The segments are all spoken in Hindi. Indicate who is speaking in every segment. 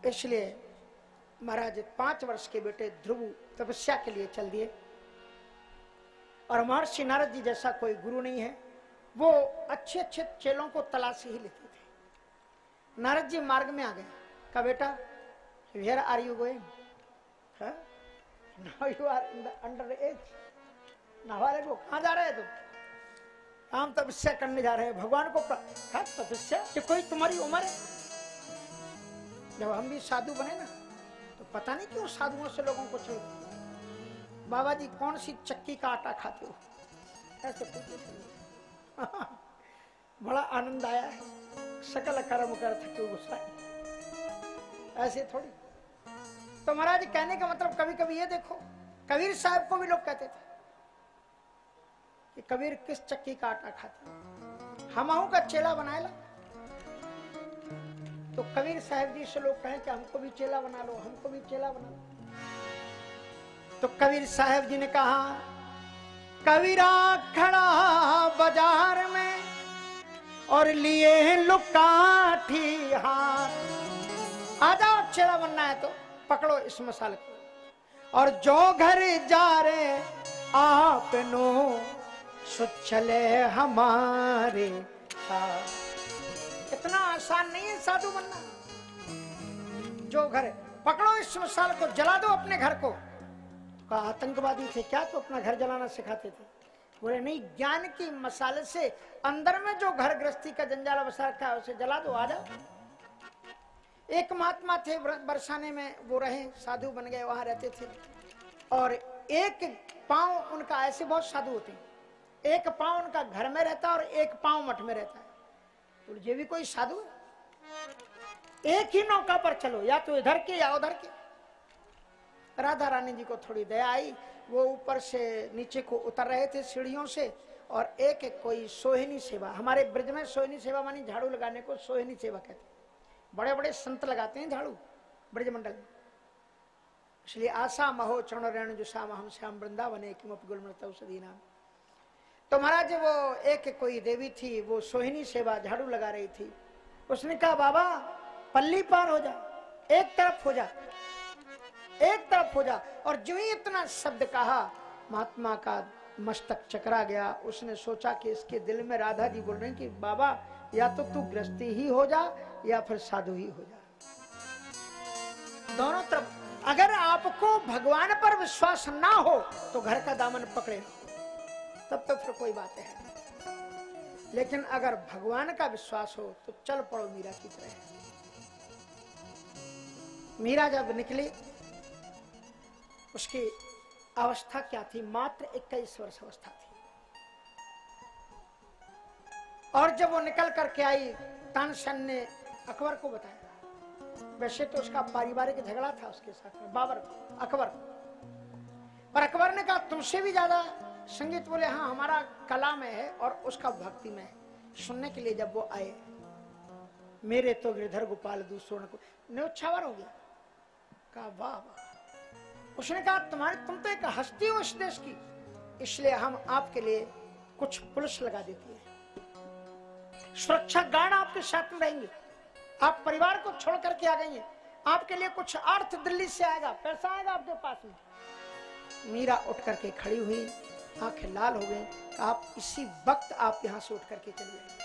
Speaker 1: इसलिए महाराज 5 वर्ष के बेटे ध्रुव तपस्या के लिए चल दिए। और महर्षि नारद जी जैसा कोई गुरु नहीं है, वो अच्छे अच्छे चेलों को तलाश ही लेते थे। नारद जी मार्ग में आ गए, कहा बेटा where are you going? Now you are in the under age, नाबालिग हो, कहाँ जा रहे हैं तुम? हम तपस्या करने जा रहे हैं, भगवान को तपस्या, ये कोई तुम्हारी उम्र है? जब हम भी साधु बने ना तो पता नहीं क्यों साधुओं से लोगों को छोड़, बाबा जी कौन सी चक्की का आटा खाते हो, ऐसे पूछते। बड़ा आनंद आया है, सकल कर्म कर थके गुस्साए, ऐसे थोड़ी। तो महाराज कहने का मतलब कभी कभी ये देखो, कबीर साहब को भी लोग कहते थे कि कबीर किस चक्की का आटा खाते, हमहू का चेला बनाएला। तो कबीर साहब जी से लोग कहें कि हमको भी चेला बना लो, हमको भी चेला बना लो। तो कबीर साहब जी ने कहा, कबीरा खड़ा बाजार में और लिए लुकाठी हाथ, आ जाओ चेला बनना है तो पकड़ो इस मसाले को, और जो घर जा रहे आप नो सुचले हमारे साथ। इतना आसान नहीं है साधु बनना। जो घर, पकड़ो इस मसाले को, जला दो अपने घर को। तो आतंकवादी थे क्या तो अपना घर जलाना सिखाते थे? बोले नहीं, ज्ञान की मसाले से अंदर में जो घर गृहस्थी का जंजाल बसा रखा है उसे जला दो, आ जाओ। एक महात्मा थे बरसाने में, वो रहे, साधु बन गए, वहां रहते थे। और एक पांव उनका, ऐसे बहुत साधु होते हैं, एक पांव उनका घर में रहता है और एक पांव मठ में रहता है। तो ये भी कोई साधु है? एक ही नौका पर चलो, या तो इधर के या उधर के। राधा रानी जी को थोड़ी दया आई, वो ऊपर से नीचे को उतर रहे थे सीढ़ियों से, और एक एक कोई सोहिनी सेवा, हमारे ब्रज में सोहिनी सेवा मानी झाड़ू लगाने को सोहिनी सेवा कहते हैं। बड़े बड़े संत लगाते हैं झाड़ू ब्रजमंडल में। इसलिए आशा महो चरण रेणु जुषा हम श्याम वृंदावने किमपि गुलमृत औषधि नाम। तो महाराज वो एक कोई देवी थी, वो सोहिनी सेवा झाड़ू लगा रही थी। उसने कहा बाबा पल्ली पार हो जा, एक तरफ हो जा, एक तरफ हो जा। और जो ही इतना शब्द कहा, महात्मा का मस्तक चकरा गया। उसने सोचा कि इसके दिल में राधा जी बोल रहे हैं कि बाबा या तो तू गृहस्थी ही हो जा या फिर साधु ही हो जा, दोनों तरफ। अगर आपको भगवान पर विश्वास ना हो तो घर का दामन पकड़े, तब तो फिर कोई बात है। लेकिन अगर भगवान का विश्वास हो तो चल पड़ो मीरा की तरह। मीरा जब निकली, उसकी अवस्था क्या थी? मात्र 21 वर्ष अवस्था थी। और जब वो निकल करके आई, तानसेन ने अकबर को बताया। वैसे तो उसका पारिवारिक झगड़ा था उसके साथ में, बाबर अकबर, पर अकबर ने कहा तुमसे भी ज्यादा संगीत। बोले हाँ, हमारा कला में है और उसका भक्ति में है। सुनने के लिए जब वो आए, मेरे तो गिरधर गोपाल दूसरों को न्योछावर हो गया। कहा वाह वाह। उसने कहा तुम तो एक हस्ती हो इस देश की, इसलिए हम आपके लिए कुछ पुलिस लगा देती है, सुरक्षा गार्ड आपके साथ में रहेंगे। आप परिवार को छोड़ करके आ गई हैं, आपके लिए कुछ अर्थ दिल्ली से आएगा, पैसा आएगा आपके पास में। मीरा उठ करके खड़ी हुई, आंखें लाल हो गई। आप इसी वक्त आप यहां से उठ करके चली जाइए।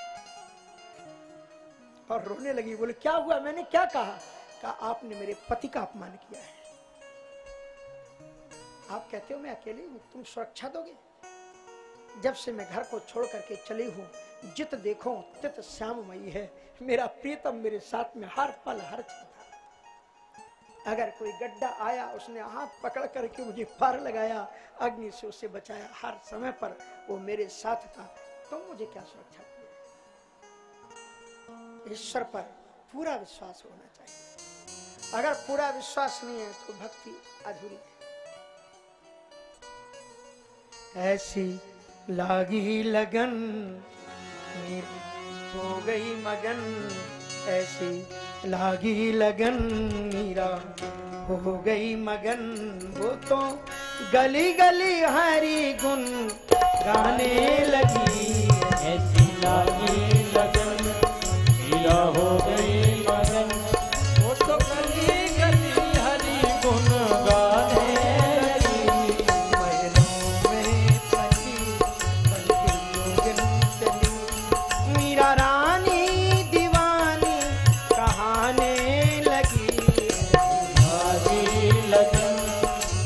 Speaker 1: और रोने लगी। बोले क्या हुआ? मैंने क्या कहा? कहा आपने मेरे पति का अपमान किया है। आप कहते हो मैं अकेली हूं, तुम सुरक्षा दोगे? जब से मैं घर को छोड़ करके चली हूं, जित देखो तित श्याममयी है। मेरा प्रीतम मेरे साथ में हर पल हर क्षण था। अगर कोई गड्ढा आया, उसने हाथ पकड़ करके मुझे पार लगाया, अग्नि से उसे बचाया। हर समय पर वो मेरे साथ था। तुम मुझे क्या सुरक्षा दिए? ईश्वर पर पूरा विश्वास होना चाहिए। अगर पूरा विश्वास नहीं है तो भक्ति अधूरी है। ऐसी लागी लगन हो गई मगन, ऐसी लागी लगन मीरा हो गई मगन। वो तो गली गली हरी गुन गाने लगी।
Speaker 2: ऐसी लागी लगन मीरा हो गई मगन,
Speaker 1: वो तो गली गाने लगी।
Speaker 2: लागी लगन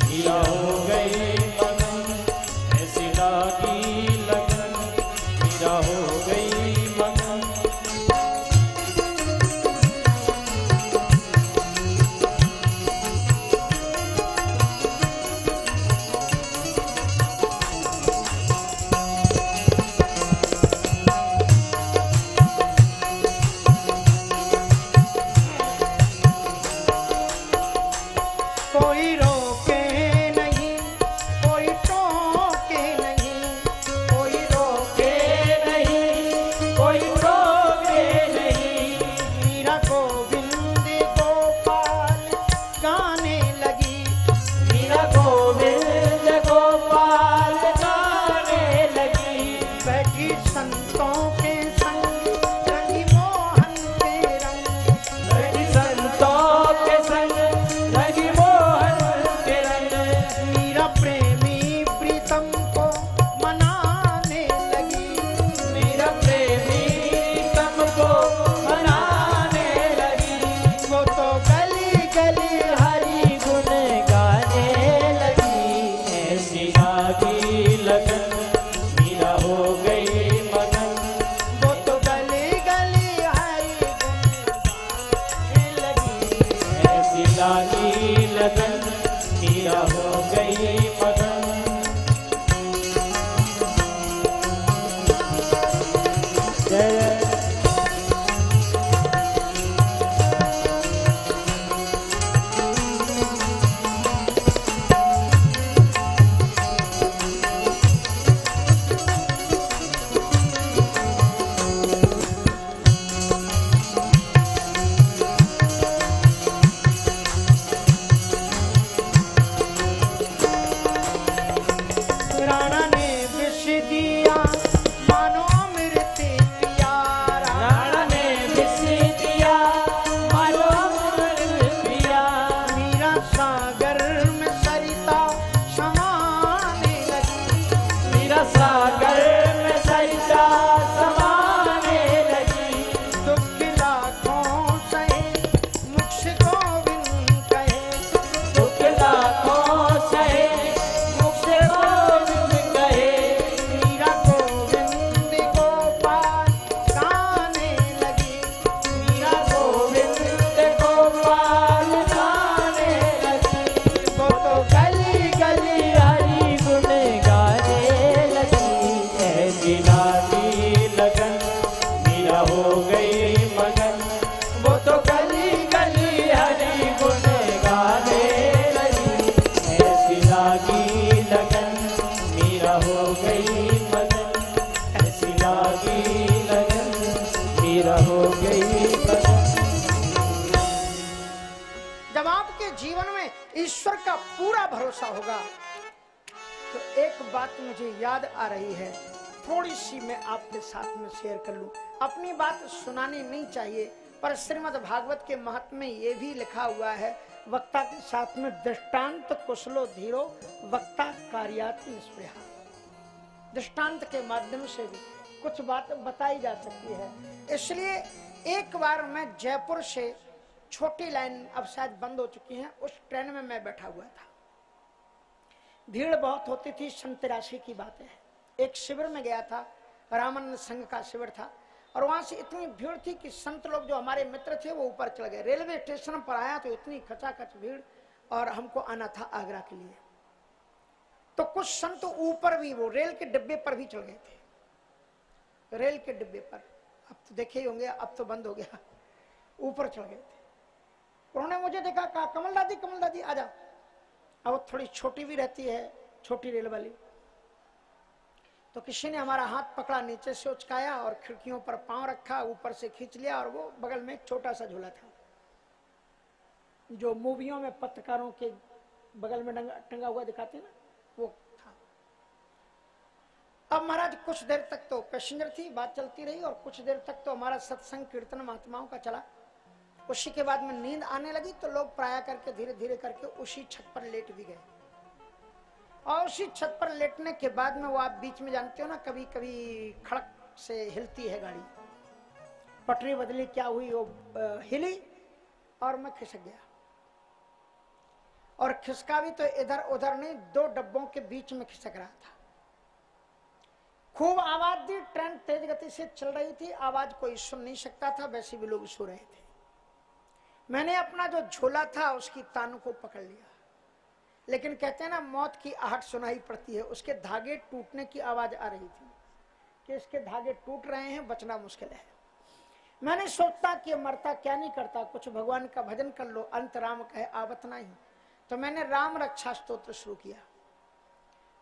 Speaker 2: मीरा हो गई मगन, ऐसी लागी लगन मीरा हो गई मगन।
Speaker 1: कोई रोके नहीं, कोई टोके नहीं, कोई रोके नहीं, कोई टोके नहीं। मीरा गोविंद गोपाल गाने लगी।
Speaker 2: मीरा गोविंद गोपाल गाने लगी।
Speaker 1: बैठी संतों के संग रंगी मोहन के रंग।
Speaker 2: बैठी संतों के संग रंगी मोहन के रंग।
Speaker 1: मीरा प्रेमी प्रीतम को मनाने लगी।
Speaker 2: मीरा प्रेमी तुमको मनाने लगी।
Speaker 1: वो तो गली गली
Speaker 2: हरि गुण गाने लगी। ऐसी लागी लगन मीरा हो गई मगन।
Speaker 1: वो तो गली गली हरी गुन गाने लगी।
Speaker 2: ऐसी लागी लगन मीरा हो गई मगन। जय
Speaker 1: राणा ने विष दिया मानो अमृत पिया।
Speaker 2: राणा ने विष दिया मारो अमृत पिया।
Speaker 1: मीरा सागर में सरिता समाने लगी।
Speaker 2: मीरा सागर में सरिता समाने लगी।
Speaker 1: दुख लाखों सहे मुख से गोविंद कहे।
Speaker 2: दुख लाखों सहे मुख से गोविंद कहे।
Speaker 1: मीरा गोविंद गोपाल गाने लगी।
Speaker 2: मीरा गोविंद गोपाल गाने लगी।
Speaker 1: वो तो गली गली
Speaker 2: हरि गुण गाने लगी। ऐसी लागी लगन मीरा हो गई मगन। वो तो गली गली हरि गुण गाने लगी। ऐसी लागी लगन मीरा हो गई मगन। ऐसी लागी लगन मीरा हो गई मगन।
Speaker 1: जब आपके जीवन में ईश्वर का पूरा भरोसा होगा तो एक बात मुझे याद आ रही है, थोड़ी सी मैं आपके साथ में शेयर कर लूं। अपनी बात सुनानी नहीं चाहिए, पर श्रीमद् भागवत के महात्म्य में ये भी लिखा हुआ है, वक्ता के साथ में दृष्टांत कुशलो धीरो वक्ता कार्याति निष्प्रहा। दृष्टांत के माध्यम से भी कुछ बात बताई जा सकती है। इसलिए एक बार मैं जयपुर से छोटी लाइन अब शायद बंद हो चुकी है, उस ट्रेन में मैं बैठा हुआ था। भीड़ बहुत होती थी, सन 83 की बात है। एक शिविर में गया था, रामानंद संघ का शिविर था, और वहां से इतनी भीड़ थी कि संत लोग जो हमारे मित्र थे वो ऊपर चले गए। रेलवे स्टेशन पर आया तो इतनी खचाखच भीड़, और हमको आना था आगरा के लिए। तो कुछ संत ऊपर भी, वो रेल के डिब्बे पर भी चल गए थे। रेल के डिब्बे पर, अब तो देखे ही होंगे, अब तो बंद हो गया, ऊपर चल गए थे। उन्होंने मुझे देखा, कहा कमल दादी आ जाओ। अब वो थोड़ी छोटी भी रहती है, छोटी रेल वाली। तो किसी ने हमारा हाथ पकड़ा, नीचे से उचकाया और खिड़कियों पर पांव रखा, ऊपर से खींच लिया, और वो बगल में एक छोटा सा झूला था जो मूवियों में पत्रकारों के बगल में टंगा हुआ दिखाते ना, वो था। अब महाराज कुछ देर तक तो पैसेंजर थी, बात चलती रही, और कुछ देर तक तो हमारा सत्संग कीर्तन महात्माओं का चला। उसी के बाद में नींद आने लगी, तो लोग प्राय करके धीरे धीरे करके उसी छत पर लेट भी गए। और उसी छत पर लेटने के बाद में वो, आप बीच में जानते हो ना, कभी कभी खड़क से हिलती है गाड़ी, पटरी बदली क्या हुई, वो हिली, और मैं खिसक गया। और खिसका भी तो इधर उधर नहीं, 2 डब्बों के बीच में खिसक रहा था। खूब आवाज दी, ट्रेन तेज गति से चल रही थी, आवाज कोई सुन नहीं सकता था, वैसे भी लोग सो रहे थे। मैंने अपना जो झोला था उसकी तान को पकड़ लिया, लेकिन कहते हैं ना मौत की आहट सुनाई पड़ती है, उसके धागे टूटने की आवाज आ रही थी कि इसके धागे टूट रहे हैं, बचना मुश्किल है। मैंने सोचता कि मरता क्या नहीं करता, कुछ भगवान का भजन कर लो, अंत राम कहे आवत नहीं। तो मैंने राम रक्षा स्तोत्र शुरू किया,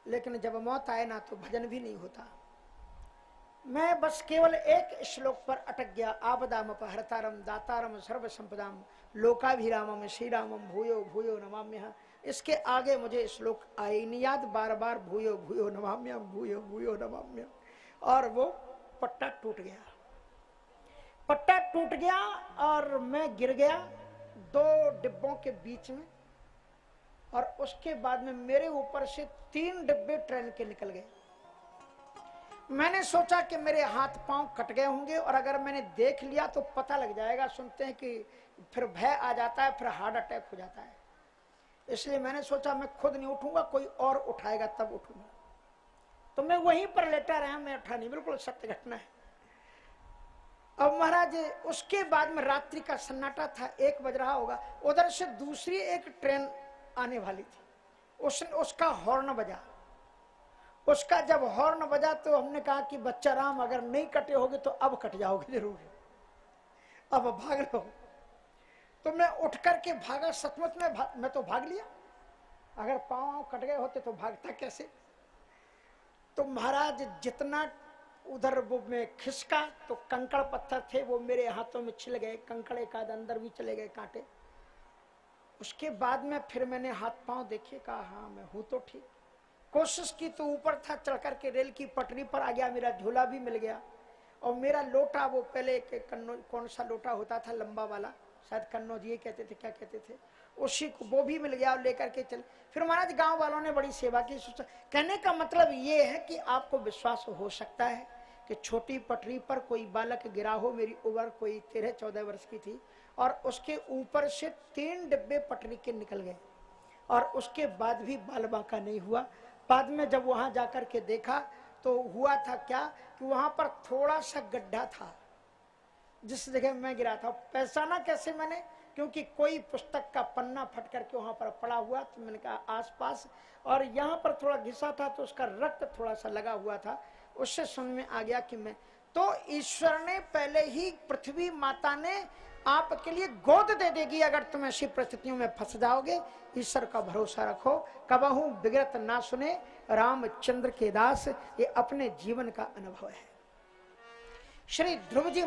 Speaker 1: लेकिन जब मौत आए ना तो भजन भी नहीं होता। मैं बस केवल एक श्लोक पर अटक गया, आपदाम अपहर्तारम दातारम सर्व संपदाम लोकाभिरामम श्री रामम भूयो भूयो नमाम्यः। इसके आगे मुझे श्लोक आए नहीं याद, बार बार भूयो भूयो नमाम्यः भूयो भूयो नमाम्यः। और वो पट्टा टूट गया, पट्टा टूट गया और मैं गिर गया 2 डिब्बों के बीच में। और उसके बाद में मेरे ऊपर से 3 डिब्बे ट्रेन के निकल गए। मैंने सोचा कि मेरे हाथ पांव कट गए होंगे, और अगर मैंने देख लिया तो पता लग जाएगा। सुनते हैं कि फिर भय आ जाता है, फिर हार्ट अटैक हो जाता है। इसलिए मैंने सोचा मैं खुद नहीं उठूंगा, कोई और उठाएगा तब उठूंगा। तो मैं वहीं पर लेटा रहा, मैं उठा नहीं, बिल्कुल सत्य घटना है। अब महाराज उसके बाद में रात्रि का सन्नाटा था, 1 बज रहा होगा। उधर से दूसरी एक ट्रेन आने वाली थी, उसका हॉर्न बजा। उसका जब हॉर्न बजा तो हमने कहा कि बच्चा राम अगर नहीं कटे होगे तो अब कट जाओगे जरूर, अब भाग लो। तो मैं उठ करके भागा, सचमुच में मैं तो भाग लिया। अगर पांव कट गए होते तो भागता कैसे। तो महाराज जितना उधर वो मैं खिसका तो कंकड़ पत्थर थे वो मेरे हाथों में छिल गए, कंकड़ एक आध अंदर भी चले गए कांटे। उसके बाद में फिर मैंने हाथ पांव देखे, कहा हाँ मैं हूं तो ठीक। कोशिश की तो ऊपर था, चढ़ करके रेल की पटरी पर आ गया, मेरा झोला भी मिल गया। और मेरा लोटा, वो पहले कौन सा लोटा होता था लंबा वाला, शायद कन्नौज ये कहते थे, क्या कहते थे, उसी को वो भी मिल गया और लेकर के चल। फिर महाराज गांव वालों ने बड़ी सेवा की। कहने का मतलब ये है कि आपको विश्वास हो सकता है कि छोटी पटरी पर कोई बालक गिरा हो। मेरी उम्र कोई 13-14 वर्ष की थी, और उसके ऊपर से 3 डिब्बे पटरी के निकल गए, और उसके बाद भी बाल बांका नहीं हुआ। बाद में जब वहां जाकर के देखा तो हुआ था क्या कि वहां पर थोड़ा सा गड्ढा था जिस जगह मैं गिरा था। पहचाना कैसे मैंने, क्योंकि कोई पुस्तक का पन्ना फट करके वहां पर पड़ा हुआ, तो मैंने कहा आसपास, और यहाँ पर थोड़ा घिसा था तो उसका रक्त थोड़ा सा लगा हुआ था। उससे समझ में आ गया कि मैं तो ईश्वर ने पहले ही, पृथ्वी माता ने आपके लिए गोद दे देगी अगर तुम ऐसी परिस्थितियों में फंस जाओगे। ईश्वर का भरोसा रखो, कबहू बिगड़त ना सुने रामचंद्र के दास। ये अपने जीवन का अनुभव है। श्री ध्रुव जी